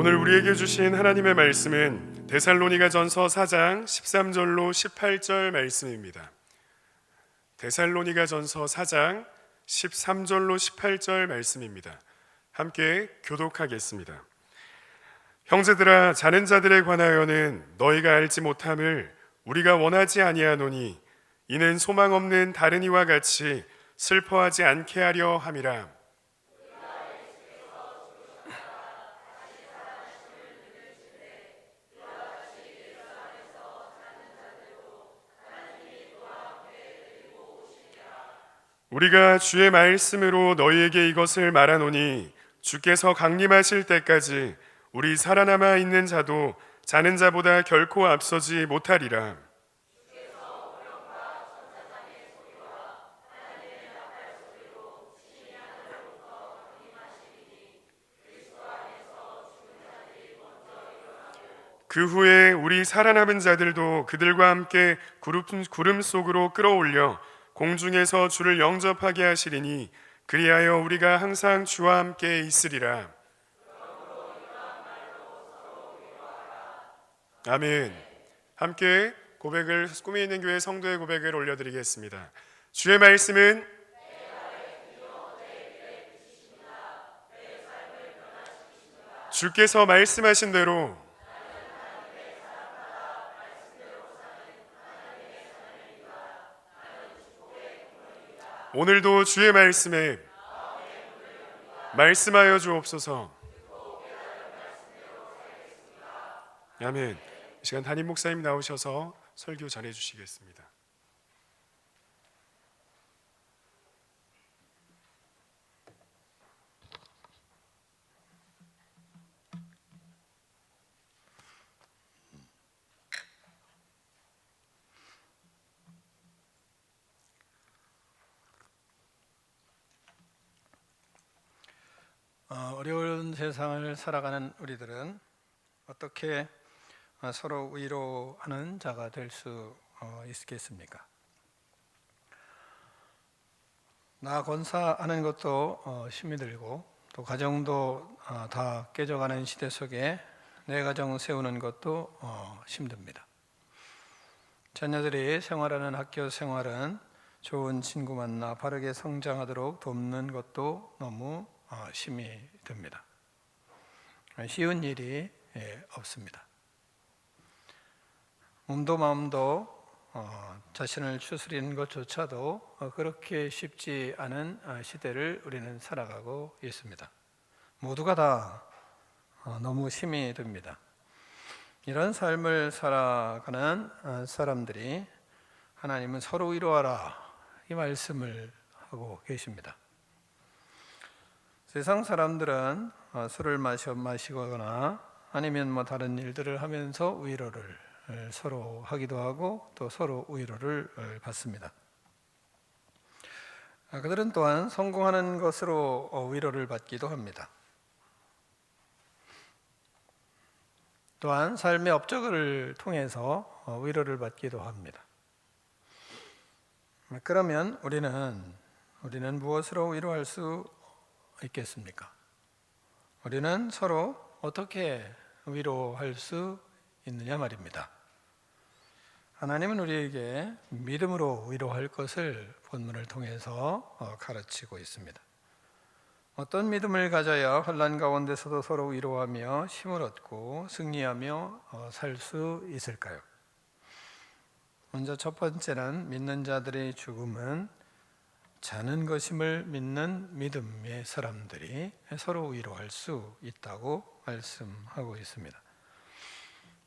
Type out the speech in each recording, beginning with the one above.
오늘 우리에게 주신 하나님의 말씀은 데살로니가전서 4장 13절로 18절 말씀입니다. 데살로니가전서 4장 13절로 18절 말씀입니다. 함께 교독하겠습니다. 형제들아, 자는 자들에 관하여는 너희가 알지 못함을 우리가 원하지 아니하노니 이는 소망 없는 다른 이와 같이 슬퍼하지 않게 하려 함이라. 우리가 주의 말씀으로 너희에게 이것을 말하노니 주께서 강림하실 때까지 우리 살아남아 있는 자도 자는 자보다 결코 앞서지 못하리라. 그 후에 우리 살아남은 자들도 그들과 함께 구름 속으로 끌어올려 공중에서 주를 영접하게 하시리니 그리하여 우리가 항상 주와 함께 있으리라. 아멘. 함께 고백을, 꿈에 있는 교회 성도의 고백을 올려드리겠습니다. 주의 말씀은 주께서 말씀하신 대로 오늘도 주의 말씀에 말씀하여 주옵소서. 아멘. 이 시간 담임 목사님 나오셔서 설교 전해 주시겠습니다. 어려운 세상을 살아가는 우리들은 어떻게 서로 위로하는 자가 될 수 있겠습니까? 나 권사하는 것도 힘이 들고 또 가정도 다 깨져가는 시대 속에 내 가정 세우는 것도 힘듭니다. 자녀들이 생활하는 학교 생활은 좋은 친구 만나 바르게 성장하도록 돕는 것도 너무 힘이 듭니다. 쉬운 일이 없습니다. 몸도 마음도 자신을 추스리는 것조차도 그렇게 쉽지 않은 시대를 우리는 살아가고 있습니다. 모두가 다 너무 힘이 듭니다. 이런 삶을 살아가는 사람들이 하나님은 서로 위로하라 이 말씀을 하고 계십니다. 세상 사람들은 술을 마시거나 아니면 다른 일들을 하면서 위로를 서로 하기도 하고 또 서로 위로를 받습니다. 그들은 또한 성공하는 것으로 위로를 받기도 합니다. 또한 삶의 업적을 통해서 위로를 받기도 합니다. 그러면 우리는 무엇으로 위로할 수 있겠습니까? 우리는 서로 어떻게 위로할 수 있느냐 말입니다. 하나님은 우리에게 믿음으로 위로할 것을 본문을 통해서 가르치고 있습니다. 어떤 믿음을 가져야 환난 가운데서도 서로 위로하며 힘을 얻고 승리하며 살 수 있을까요? 먼저 첫 번째는 믿는 자들의 죽음은 자는 것임을 믿는 믿음의 사람들이 서로 위로할 수 있다고 말씀하고 있습니다.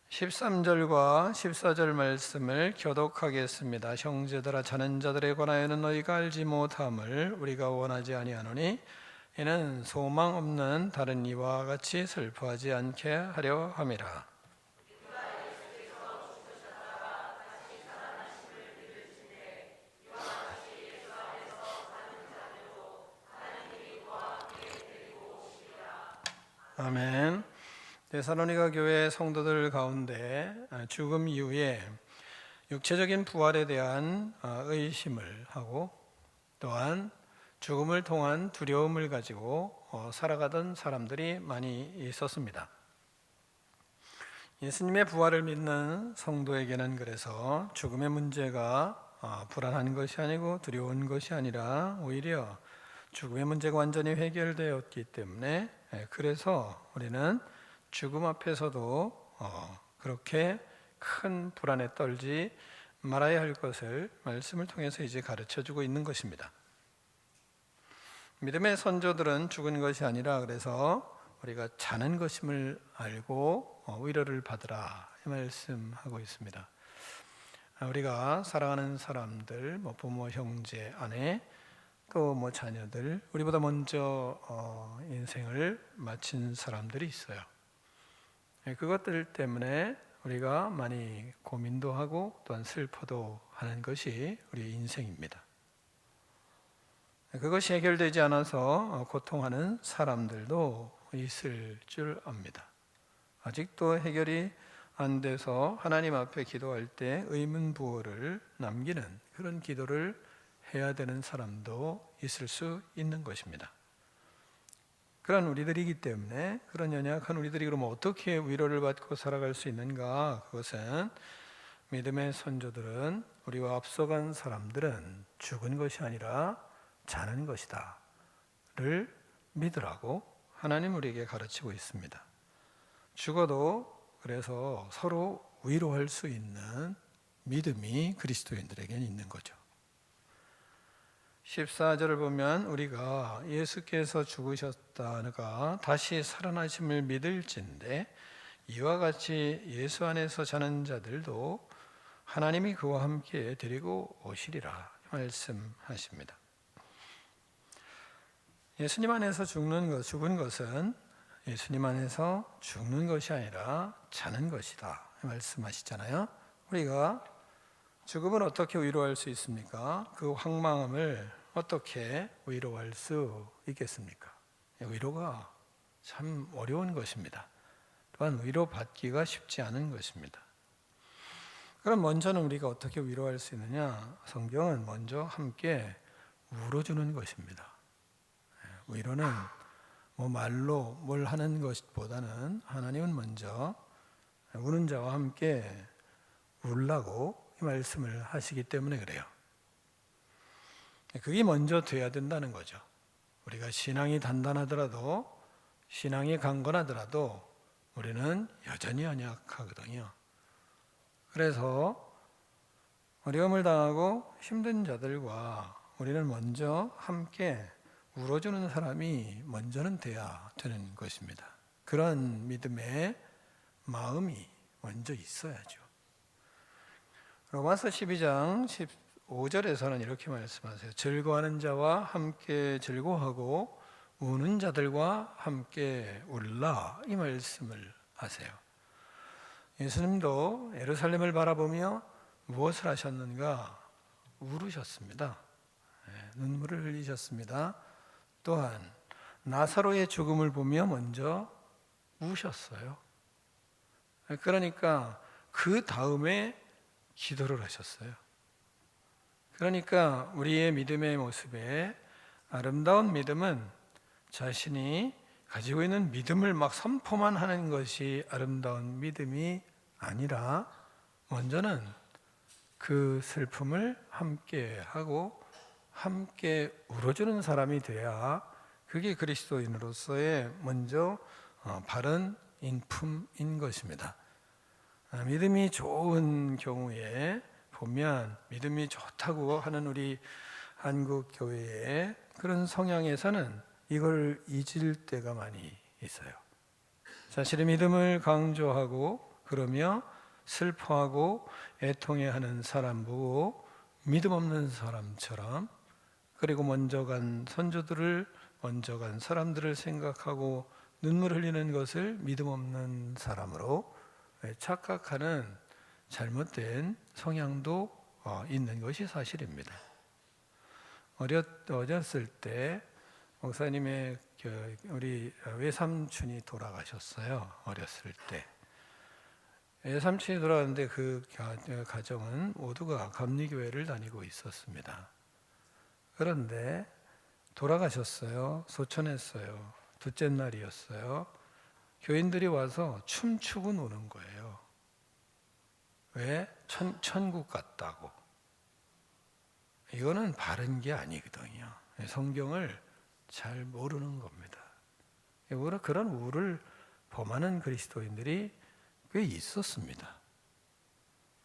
13절과 14절 말씀을 교독하겠습니다. 형제들아, 자는 자들에 관하여는 너희가 알지 못함을 우리가 원하지 아니하노니 이는 소망 없는 다른 이와 같이 슬퍼하지 않게 하려 함이라. 아멘. 데살로니가 교회 성도들 가운데 죽음 이후에 육체적인 부활에 대한 의심을 하고 또한 죽음을 통한 두려움을 가지고 살아가던 사람들이 많이 있었습니다. 예수님의 부활을 믿는 성도에게는 그래서 죽음의 문제가 불안한 것이 아니고 두려운 것이 아니라 오히려 죽음의 문제가 완전히 해결되었기 때문에 그래서 우리는 죽음 앞에서도 그렇게 큰 불안에 떨지 말아야 할 것을 말씀을 통해서 이제 가르쳐주고 있는 것입니다. 믿음의 선조들은 죽은 것이 아니라 그래서 우리가 자는 것임을 알고 위로를 받으라 이 말씀하고 있습니다. 우리가 사랑하는 사람들, 부모, 형제, 아내, 또 자녀들, 우리보다 먼저 인생을 마친 사람들이 있어요. 그것들 때문에 우리가 많이 고민도 하고 또한 슬퍼도 하는 것이 우리의 인생입니다. 그것이 해결되지 않아서 고통하는 사람들도 있을 줄 압니다. 아직도 해결이 안 돼서 하나님 앞에 기도할 때 의문부호를 남기는 그런 기도를 해야 되는 사람도 있을 수 있는 것입니다. 그런 우리들이기 때문에 그런 연약한 우리들이 그러면 어떻게 위로를 받고 살아갈 수 있는가? 그것은 믿음의 선조들은 우리와 앞서간 사람들은 죽은 것이 아니라 자는 것이다 를 믿으라고 하나님 우리에게 가르치고 있습니다. 죽어도 그래서 서로 위로할 수 있는 믿음이 그리스도인들에게는 있는 거죠. 14절을 보면 우리가 예수께서 죽으셨다가 다시 살아나심을 믿을진데 이와 같이 예수 안에서 자는 자들도 하나님이 그와 함께 데리고 오시리라 말씀하십니다. 예수님 안에서 죽은 것은 예수님 안에서 죽는 것이 아니라 자는 것이다 말씀하시잖아요. 우리가 죽음을 어떻게 위로할 수 있습니까? 그 황망함을 어떻게 위로할 수 있겠습니까? 위로가 참 어려운 것입니다. 또한 위로받기가 쉽지 않은 것입니다. 그럼 먼저는 우리가 어떻게 위로할 수 있느냐? 성경은 먼저 함께 울어주는 것입니다. 위로는 말로 뭘 하는 것보다는 하나님은 먼저 우는 자와 함께 울라고 이 말씀을 하시기 때문에 그래요. 그게 먼저 돼야 된다는 거죠. 우리가 신앙이 단단하더라도 신앙이 강건하더라도 우리는 여전히 연약하거든요. 그래서 어려움을 당하고 힘든 자들과 우리는 먼저 함께 울어주는 사람이 먼저는 돼야 되는 것입니다. 그런 믿음의 마음이 먼저 있어야죠. 로마서 12장 15절에서는 이렇게 말씀하세요. 즐거워하는 자와 함께 즐거워하고 우는 자들과 함께 울라 이 말씀을 하세요. 예수님도 예루살렘을 바라보며 무엇을 하셨는가? 울으셨습니다. 눈물을 흘리셨습니다. 또한 나사로의 죽음을 보며 먼저 우셨어요. 그러니까 그 다음에 기도를 하셨어요. 그러니까 우리의 믿음의 모습에 아름다운 믿음은 자신이 가지고 있는 믿음을 막 선포만 하는 것이 아름다운 믿음이 아니라 먼저는 그 슬픔을 함께 하고 함께 울어주는 사람이 돼야 그게 그리스도인으로서의 먼저 바른 인품인 것입니다. 믿음이 좋은 경우에 보면 믿음이 좋다고 하는 우리 한국 교회의 그런 성향에서는 이걸 잊을 때가 많이 있어요. 자신의 믿음을 강조하고 그러며 슬퍼하고 애통해하는 사람 보고 믿음 없는 사람처럼 그리고 먼저 간 선조들을 먼저 간 사람들을 생각하고 눈물 흘리는 것을 믿음 없는 사람으로 착각하는 잘못된 성향도 있는 것이 사실입니다. 어렸을 때 목사님의 우리 외삼촌이 돌아가셨어요. 어렸을 때 외삼촌이 돌아갔는데 그 가정은 모두가 감리교회를 다니고 있었습니다. 그런데 돌아가셨어요. 소천했어요. 둘째 날이었어요. 교인들이 와서 춤추고 노는 거예요. 왜? 천국 같다고. 이거는 바른 게 아니거든요. 성경을 잘 모르는 겁니다. 그런 우를 범하는 그리스도인들이 꽤 있었습니다.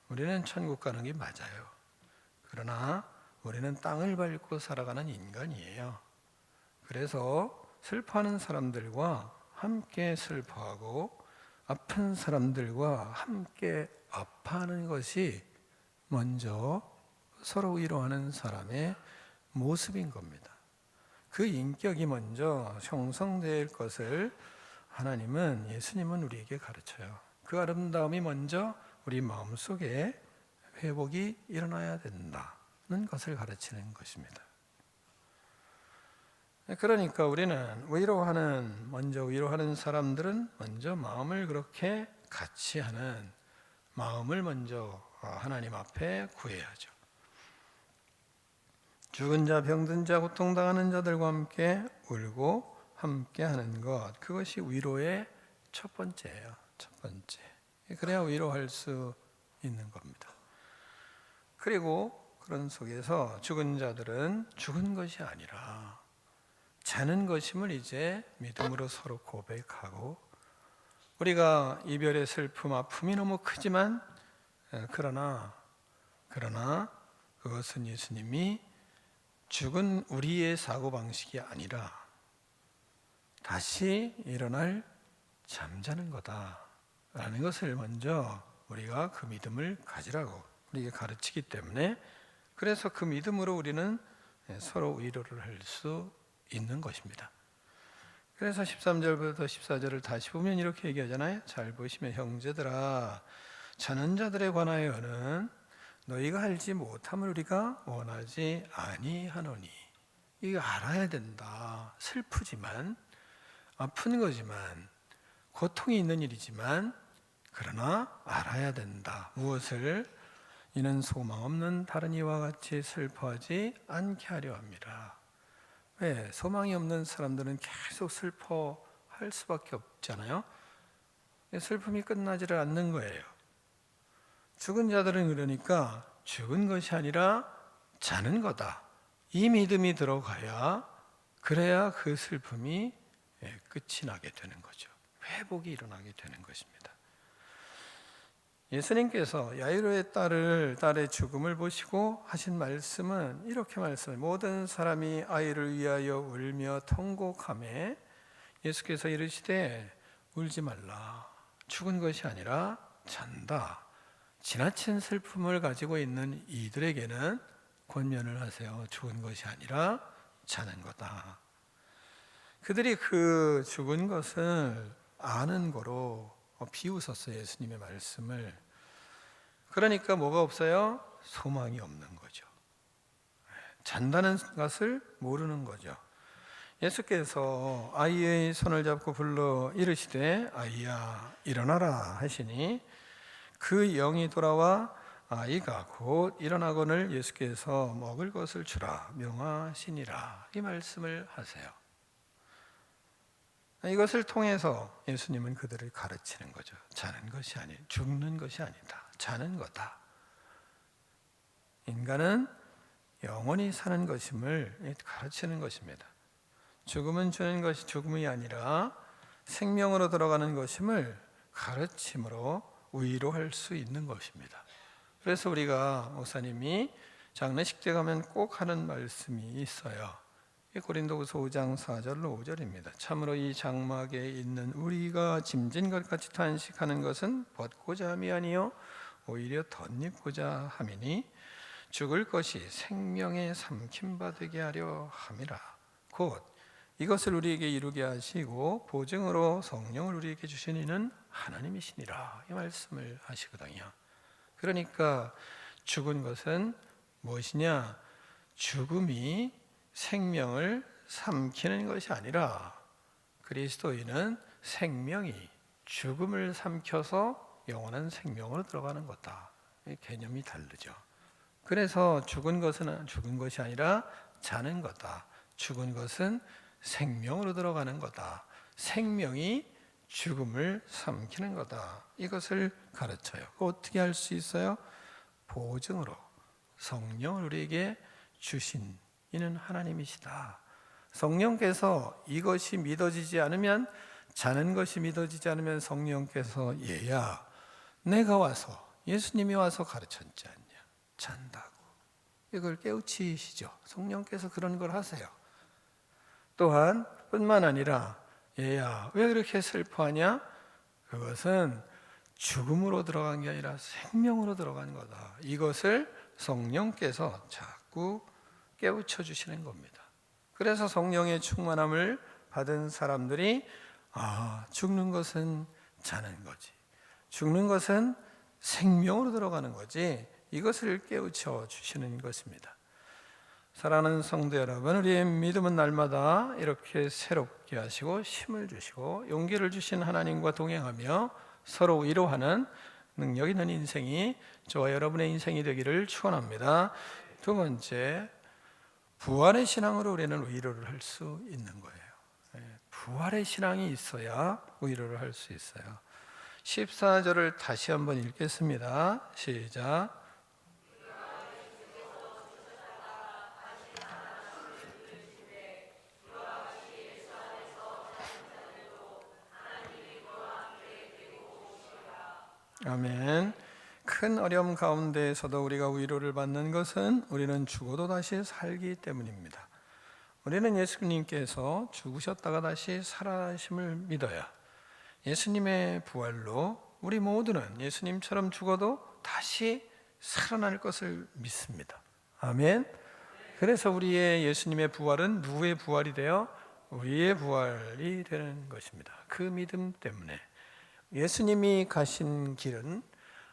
우리는 천국 가는 게 맞아요. 그러나 우리는 땅을 밟고 살아가는 인간이에요. 그래서 슬퍼하는 사람들과 함께 슬퍼하고 아픈 사람들과 함께 아파하는 것이 먼저 서로 위로하는 사람의 모습인 겁니다. 그 인격이 먼저 형성될 것을 하나님은, 예수님은 우리에게 가르쳐요. 그 아름다움이 먼저 우리 마음속에 회복이 일어나야 된다는 것을 가르치는 것입니다. 그러니까 우리는 먼저 위로하는 사람들은 먼저 마음을 그렇게 같이 하는 마음을 먼저 하나님 앞에 구해야죠. 죽은 자, 병든 자, 고통당하는 자들과 함께 울고 함께 하는 것, 그것이 위로의 첫 번째예요. 첫 번째. 그래야 위로할 수 있는 겁니다. 그리고 그런 속에서 죽은 자들은 죽은 것이 아니라 자는 것임을 이제 믿음으로 서로 고백하고, 우리가 이별의 슬픔, 아픔이 너무 크지만 그러나 그것은 예수님이 죽은 우리의 사고방식이 아니라 다시 일어날 잠자는 거다라는 것을 먼저 우리가 그 믿음을 가지라고 우리에게 가르치기 때문에, 그래서 그 믿음으로 우리는 서로 위로를 할 수 있는 것입니다. 그래서 13절부터 14절을 다시 보면 이렇게 얘기하잖아요. 잘 보시면, 형제들아, 자는 자들에 관하여는 너희가 알지 못함을 우리가 원하지 아니하노니. 이거 알아야 된다. 슬프지만, 아픈 거지만, 고통이 있는 일이지만, 그러나 알아야 된다. 무엇을? 이는 소망 없는 다른 이와 같이 슬퍼하지 않게 하려 합니다. 왜? 소망이 없는 사람들은 계속 슬퍼할 수밖에 없잖아요. 슬픔이 끝나지를 않는 거예요. 죽은 자들은 그러니까 죽은 것이 아니라 자는 거다. 이 믿음이 들어가야, 그래야 그 슬픔이 끝이 나게 되는 거죠. 회복이 일어나게 되는 것입니다. 예수님께서 야이로의 딸의 죽음을 보시고 하신 말씀은 이렇게 말씀해요. 모든 사람이 아이를 위하여 울며 통곡하매 예수께서 이르시되 울지 말라. 죽은 것이 아니라 잔다. 지나친 슬픔을 가지고 있는 이들에게는 권면을 하세요. 죽은 것이 아니라 자는 거다. 그들이 그 죽은 것을 아는 거로 비웃었어요. 예수님의 말씀을. 그러니까 뭐가 없어요? 소망이 없는 거죠. 잔다는 것을 모르는 거죠. 예수께서 아이의 손을 잡고 불러 이르시되 아이야 일어나라 하시니 그 영이 돌아와 아이가 곧 일어나거늘 예수께서 먹을 것을 주라 명하시니라. 이 말씀을 하세요. 이것을 통해서 예수님은 그들을 가르치는 거죠. 자는 것이 아니, 죽는 것이 아니다. 자는 거다. 인간은 영원히 사는 것임을 가르치는 것입니다. 죽음은 주는 것이 죽음이 아니라 생명으로 들어가는 것임을 가르침으로 위로할 수 있는 것입니다. 그래서 우리가 목사님이 장례식 때 가면 꼭 하는 말씀이 있어요. 고린도후서 5장 4절로 5절입니다. 참으로 이 장막에 있는 우리가 짐진 것 같이 탄식하는 것은 벗고자 함이 아니요 오히려 덧입고자 함이니 죽을 것이 생명에 삼킴받게 하려 함이라. 곧 이것을 우리에게 이루게 하시고 보증으로 성령을 우리에게 주신 이는 하나님이시니라. 이 말씀을 하시거든요. 그러니까 죽은 것은 무엇이냐? 죽음이 생명을 삼키는 것이 아니라 그리스도인은 생명이 죽음을 삼켜서 영원한 생명으로 들어가는 거다. 개념이 다르죠. 그래서 죽은 것은 죽은 것이 아니라 자는 거다. 죽은 것은 생명으로 들어가는 거다. 생명이 죽음을 삼키는 거다. 이것을 가르쳐요. 어떻게 할 수 있어요? 보증으로 성령을 우리에게 주신 이는 하나님이시다. 성령께서 이것이 믿어지지 않으면, 자는 것이 믿어지지 않으면 성령께서 얘야 내가 와서, 예수님이 와서 가르쳤지 않냐, 잔다고. 이걸 깨우치시죠. 성령께서 그런 걸 하세요. 또한 뿐만 아니라 얘야 왜 그렇게 슬퍼하냐? 그것은 죽음으로 들어간 게 아니라 생명으로 들어간 거다. 이것을 성령께서 자꾸 깨우쳐 주시는 겁니다. 그래서 성령의 충만함을 받은 사람들이 죽는 것은 자는 거지, 죽는 것은 생명으로 들어가는 거지, 이것을 깨우쳐 주시는 것입니다. 사랑하는 성도 여러분, 우리의 믿음은 날마다 이렇게 새롭게 하시고 힘을 주시고 용기를 주신 하나님과 동행하며 서로 위로하는 능력 있는 인생이 저와 여러분의 인생이 되기를 축원합니다. 두 번째, 부활의 신앙으로 우리는 위로를 할 수 있는 거예요. 부활의 신앙이 있어야 위로를 할 수 있어요. 14절을 다시 한번 읽겠습니다. 시작. 아멘. 큰 어려움 가운데에서도 우리가 위로를 받는 것은 우리는 죽어도 다시 살기 때문입니다. 우리는 예수님께서 죽으셨다가 다시 살아나심을 믿어야 예수님의 부활로 우리 모두는 예수님처럼 죽어도 다시 살아날 것을 믿습니다. 아멘. 그래서 우리의 예수님의 부활은 누구의 부활이 되어 우리의 부활이 되는 것입니다. 그 믿음 때문에 예수님이 가신 길은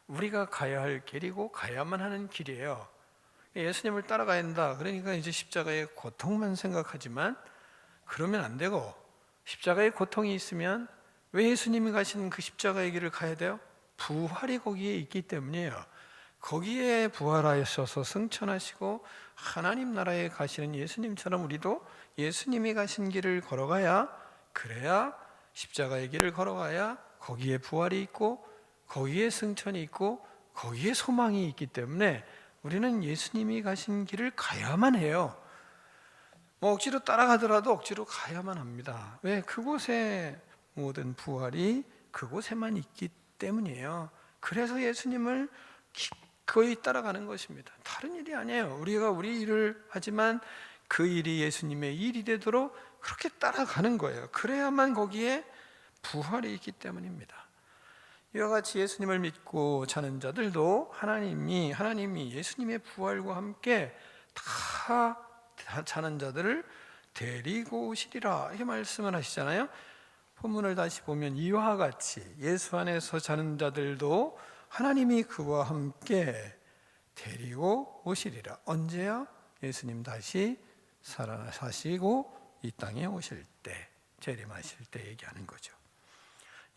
우리가 가야 할 길이고 가야만 하는 길이에요. 예수님을 따라가야 한다. 그러니까 이제 십자가의 고통만 생각하지만 그러면 안 되고, 십자가의 고통이 있으면 왜 예수님이 가신 그 십자가의 길을 가야 돼요? 부활이 거기에 있기 때문이에요. 거기에 부활하셔서 승천하시고 하나님 나라에 가시는 예수님처럼 우리도 예수님이 가신 길을 걸어가야, 그래야 십자가의 길을 걸어가야 거기에 부활이 있고 거기에 승천이 있고 거기에 소망이 있기 때문에 우리는 예수님이 가신 길을 가야만 해요. 억지로 따라가더라도 억지로 가야만 합니다. 왜? 그곳에 모든 부활이 그곳에만 있기 때문이에요. 그래서 예수님을 기꺼이 따라가는 것입니다. 다른 일이 아니에요. 우리가 우리 일을 하지만 그 일이 예수님의 일이 되도록 그렇게 따라가는 거예요. 그래야만 거기에 부활이 있기 때문입니다. 이와 같이 예수님을 믿고 자는 자들도 하나님이 예수님의 부활과 함께 다 자는 자들을 데리고 오시리라, 이렇게 말씀을 하시잖아요. 본문을 다시 보면 이와 같이 예수 안에서 자는 자들도 하나님이 그와 함께 데리고 오시리라. 언제야? 예수님 다시 살아나시고 이 땅에 오실 때, 재림하실 때 얘기하는 거죠.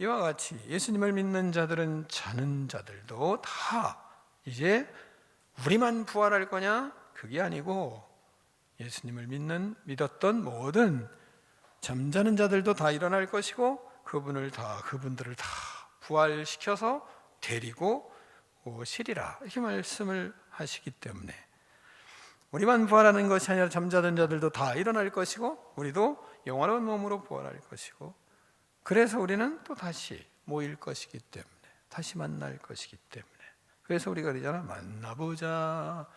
이와 같이 예수님을 믿는 자들은, 자는 자들도 다 이제 우리만 부활할 거냐? 그게 아니고 예수님을 믿었던 모든 잠자는 자들도 다 일어날 것이고 그분들을 다 부활시켜서 데리고 오시리라, 이렇게 말씀을 하시기 때문에 우리만 부활하는 것이 아니라 잠자던 자들도 다 일어날 것이고 우리도 영원한 몸으로 부활할 것이고, 그래서 우리는 또 다시 모일 것이기 때문에, 다시 만날 것이기 때문에, 그래서 우리가 그러잖아, 만나보자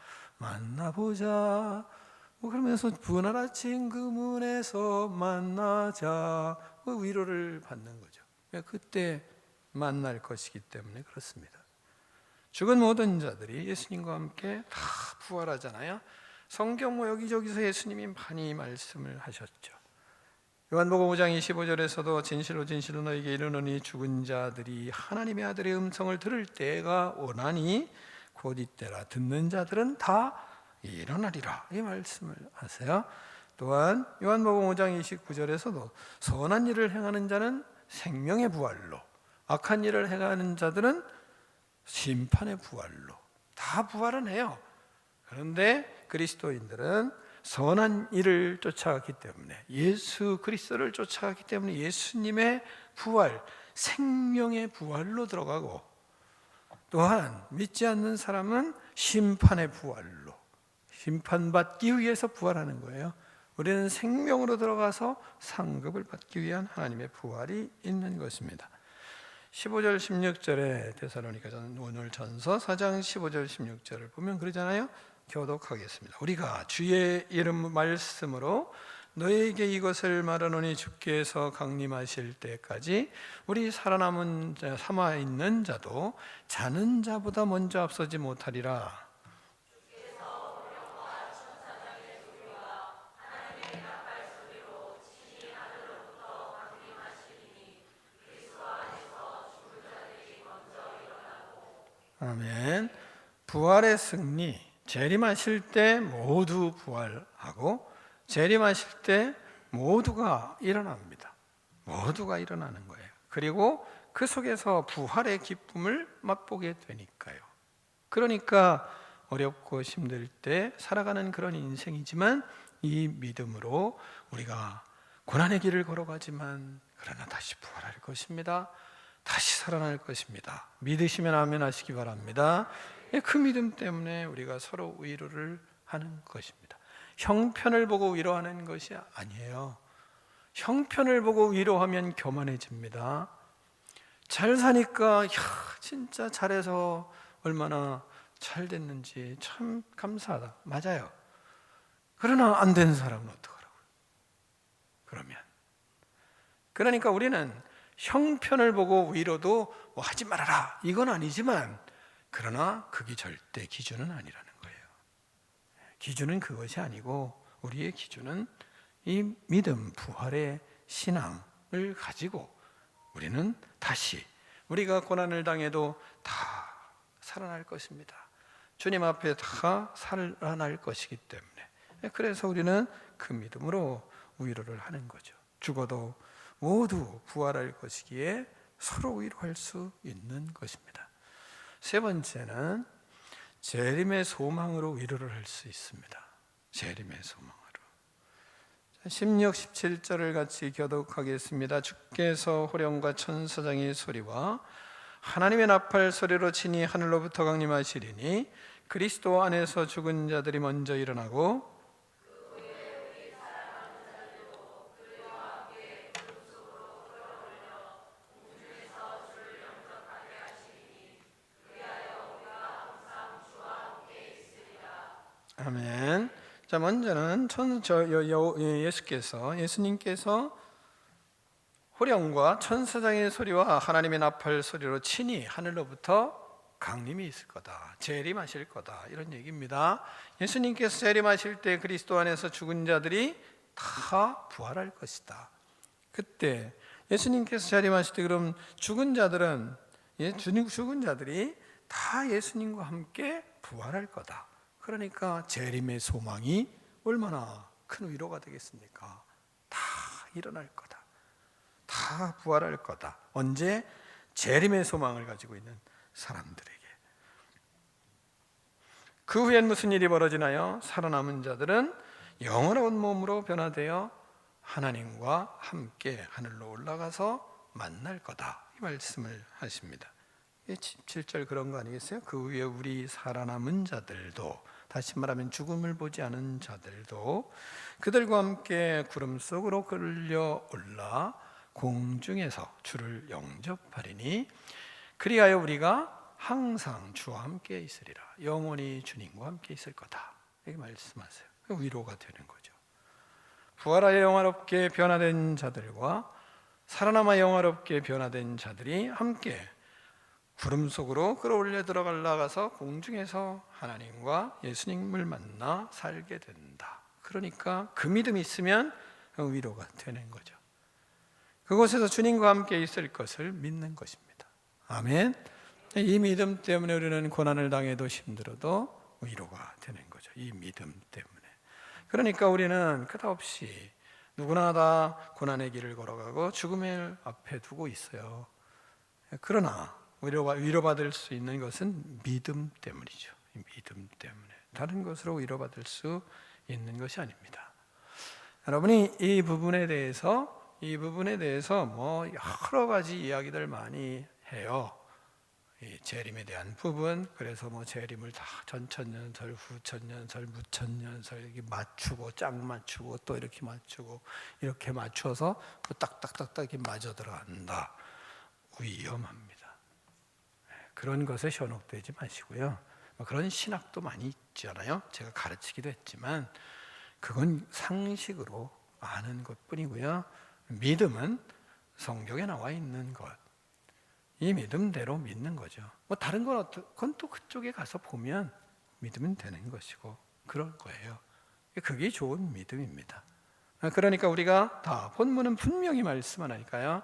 그러면서 부활 아침 그 문에서 만나자, 위로를 받는 거죠. 그때 만날 것이기 때문에 그렇습니다. 죽은 모든 자들이 예수님과 함께 다 부활하잖아요. 성경 여기저기서 예수님이 많이 말씀을 하셨죠. 요한복음 5장 25절에서도 진실로 진실로 너에게 이르노니 죽은 자들이 하나님의 아들의 음성을 들을 때가 오나니 곧 이때라. 듣는 자들은 다 일어나리라, 이 말씀을 하세요. 또한 요한복음 5장 29절에서도 선한 일을 행하는 자는 생명의 부활로, 악한 일을 행하는 자들은 심판의 부활로, 다 부활은 해요. 그런데 그리스도인들은 선한 일을 쫓아갔기 때문에, 예수 그리스도를 쫓아갔기 때문에 예수님의 부활, 생명의 부활로 들어가고, 또한 믿지 않는 사람은 심판의 부활로, 심판받기 위해서 부활하는 거예요. 우리는 생명으로 들어가서 상급을 받기 위한 하나님의 부활이 있는 것입니다. 15절 16절에 데살로니가서 오늘 전서 4장 15절 16절을 보면 그러잖아요. 교독하겠습니다. 우리가 주의 이름 말씀으로 너에게 이것을 말하노니 주께서 강림하실 때까지 우리 살아남은 자, 삼아 있는 자도 자는 자보다 먼저 앞서지 못하리라. 아멘. 부활의 승리, 재림하실 때 모두 부활하고 재림하실 때 모두가 일어납니다. 모두가 일어나는 거예요. 그리고 그 속에서 부활의 기쁨을 맛보게 되니까요. 그러니까 어렵고 힘들 때 살아가는 그런 인생이지만 이 믿음으로 우리가 고난의 길을 걸어가지만 그러나 다시 부활할 것입니다. 다시 살아날 것입니다. 믿으시면 아멘 하시기 바랍니다. 그 믿음 때문에 우리가 서로 위로를 하는 것입니다. 형편을 보고 위로하는 것이 아니에요. 형편을 보고 위로하면 교만해집니다. 잘 사니까 진짜 잘해서 얼마나 잘 됐는지 참 감사하다. 맞아요. 그러나 안 된 사람은 어떡하라고요? 그러니까 우리는 형편을 보고 위로도 뭐 하지 말아라 이건 아니지만, 그러나 그게 절대 기준은 아니라는 거예요. 기준은 그것이 아니고 우리의 기준은 이 믿음, 부활의 신앙을 가지고 우리는 다시 우리가 고난을 당해도 다 살아날 것입니다. 주님 앞에 다 살아날 것이기 때문에, 그래서 우리는 그 믿음으로 위로를 하는 거죠. 죽어도 모두 부활할 것이기에 서로 위로할 수 있는 것입니다. 세 번째는 재림의 소망으로 위로를 할 수 있습니다. 재림의 소망으로. 16, 17절을 같이 교독하겠습니다. 주께서 호령과 천사장의 소리와 하나님의 나팔 소리로 친히 하늘로부터 강림하시리니 그리스도 안에서 죽은 자들이 먼저 일어나고 아멘. 자, 먼저는 예수님께서 호령과 천사장의 소리와 하나님의 나팔 소리로 친히 하늘로부터 강림이 있을 거다, 재림하실 거다, 이런 얘기입니다. 예수님께서 재림하실 때 그리스도 안에서 죽은 자들이 다 부활할 것이다. 그때 예수님께서 재림하실 때 그럼 죽은 자들이 다 예수님과 함께 부활할 거다. 그러니까 재림의 소망이 얼마나 큰 위로가 되겠습니까? 다 일어날 거다. 다 부활할 거다. 언제? 재림의 소망을 가지고 있는 사람들에게. 그 후엔 무슨 일이 벌어지나요? 살아남은 자들은 영원한 몸으로 변화되어 하나님과 함께 하늘로 올라가서 만날 거다, 이 말씀을 하십니다. 17절 그런 거 아니겠어요? 그 후에 우리 살아남은 자들도, 다시 말하면 죽음을 보지 않은 자들도 그들과 함께 구름 속으로 끌려 올라 공중에서 주를 영접하리니 그리하여 우리가 항상 주와 함께 있으리라. 영원히 주님과 함께 있을 거다, 이렇게 말씀하세요. 위로가 되는 거죠. 부활하여 영화롭게 변화된 자들과 살아남아 영화롭게 변화된 자들이 함께 구름 속으로 끌어올려 들어가서 공중에서 하나님과 예수님을 만나 살게 된다. 그러니까 그 믿음이 있으면 위로가 되는 거죠. 그곳에서 주님과 함께 있을 것을 믿는 것입니다. 아멘. 이 믿음 때문에 우리는 고난을 당해도 힘들어도 위로가 되는 거죠. 이 믿음 때문에. 그러니까 우리는 끝없이 누구나 다 고난의 길을 걸어가고 죽음을 앞에 두고 있어요. 그러나 위로받을 수 있는 것은 믿음 때문이죠. 믿음 때문에. 다른 것으로 위로받을 수 있는 것이 아닙니다. 여러분이 이 부분에 대해서 이 부분에 대해서 뭐 여러 가지 이야기들 많이 해요. 이 재림에 대한 부분, 그래서 뭐 재림을 다 전천년설, 후천년설, 무천년설 이렇게 맞추고 짝 맞추고 또 이렇게 맞추고 이렇게 맞춰서 또 딱딱딱딱 이렇게 맞아 들어간다. 위험합니다. 그런 것에 현혹되지 마시고요. 그런 신학도 많이 있잖아요. 제가 가르치기도 했지만 그건 상식으로 아는 것뿐이고요. 믿음은 성경에 나와 있는 것, 이 믿음대로 믿는 거죠. 뭐 다른 건 그건 또 그쪽에 가서 보면 믿으면 되는 것이고 그럴 거예요. 그게 좋은 믿음입니다. 그러니까 우리가 다 본문은 분명히 말씀하니까요.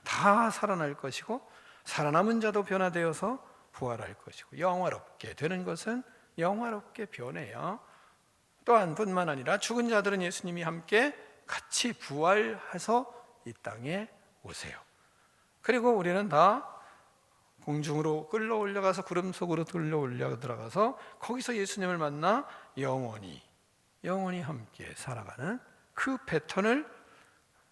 다 살아날 것이고 살아남은 자도 변화되어서 부활할 것이고 영화롭게 되는 것은 영화롭게 변해요. 또한 뿐만 아니라 죽은 자들은 예수님이 함께 같이 부활해서 이 땅에 오세요. 그리고 우리는 다 공중으로 끌어올려가서 구름 속으로 끌어올려 들어가서 거기서 예수님을 만나 영원히 함께 살아가는 그 패턴을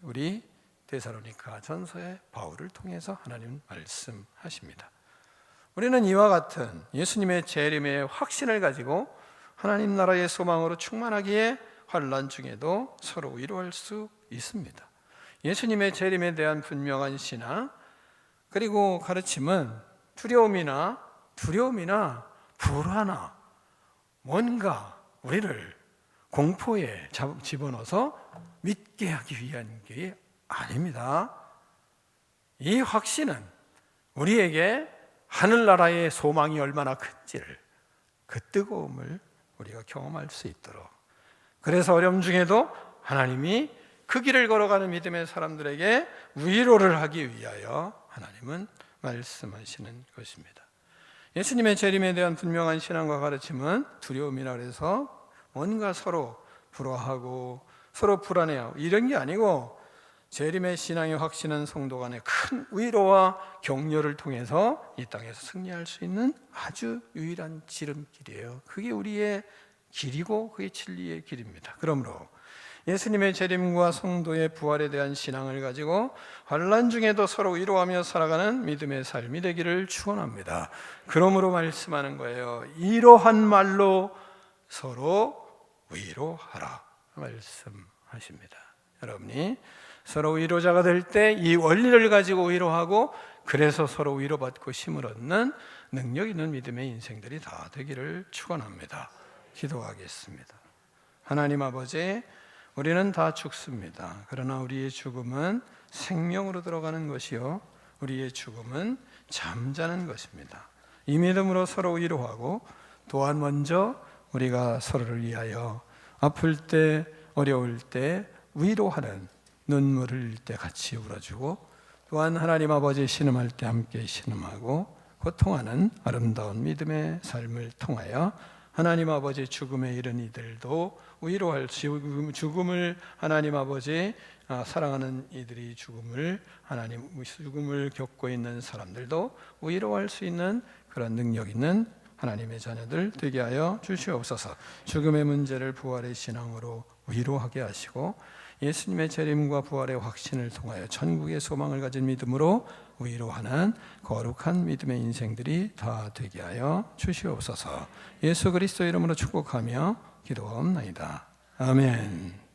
우리 데살로니가 전서의 바울을 통해서 하나님 말씀하십니다. 우리는 이와 같은 예수님의 재림의 확신을 가지고 하나님 나라의 소망으로 충만하기에 환난 중에도 서로 위로할 수 있습니다. 예수님의 재림에 대한 분명한 신앙 그리고 가르침은 두려움이나 불안이나 뭔가 우리를 공포에 집어넣어서 믿게 하기 위한 게 아닙니다. 이 확신은 우리에게 하늘나라의 소망이 얼마나 큰지를 그 뜨거움을 우리가 경험할 수 있도록, 그래서 어려움 중에도 하나님이 그 길을 걸어가는 믿음의 사람들에게 위로를 하기 위하여 하나님은 말씀하시는 것입니다. 예수님의 재림에 대한 분명한 신앙과 가르침은 두려움이라 그래서 뭔가 서로 불화하고 서로 불안해하고 이런 게 아니고 재림의 신앙의 확신은 성도 간의 큰 위로와 격려를 통해서 이 땅에서 승리할 수 있는 아주 유일한 지름길이에요. 그게 우리의 길이고 그게 진리의 길입니다. 그러므로 예수님의 재림과 성도의 부활에 대한 신앙을 가지고 환난 중에도 서로 위로하며 살아가는 믿음의 삶이 되기를 축원합니다. 그러므로 말씀하는 거예요. 이러한 말로 서로 위로하라 말씀하십니다. 여러분이 서로 위로자가 될 때 이 원리를 가지고 위로하고 그래서 서로 위로받고 힘을 얻는 능력 있는 믿음의 인생들이 다 되기를 축원합니다. 기도하겠습니다. 하나님 아버지, 우리는 다 죽습니다. 그러나 우리의 죽음은 생명으로 들어가는 것이요 우리의 죽음은 잠자는 것입니다. 이 믿음으로 서로 위로하고 또한 먼저 우리가 서로를 위하여 아플 때 어려울 때 위로하는, 눈물을 흘릴 때 같이 울어주고 또한 하나님 아버지 신음할 때 함께 신음하고 고통하는 아름다운 믿음의 삶을 통하여 하나님 아버지 죽음에 이른 이들도 위로할 수, 죽음을 하나님 아버지 사랑하는 이들이 죽음을 겪고 있는 사람들도 위로할 수 있는 그런 능력 있는 하나님의 자녀들 되게 하여 주시옵소서. 죽음의 문제를 부활의 신앙으로 위로하게 하시고 예수님의 재림과 부활의 확신을 통하여 천국의 소망을 가진 믿음으로 위로하는 거룩한 믿음의 인생들이 다 되게 하여 주시옵소서. 예수 그리스도 이름으로 축복하며 기도하옵나이다. 아멘.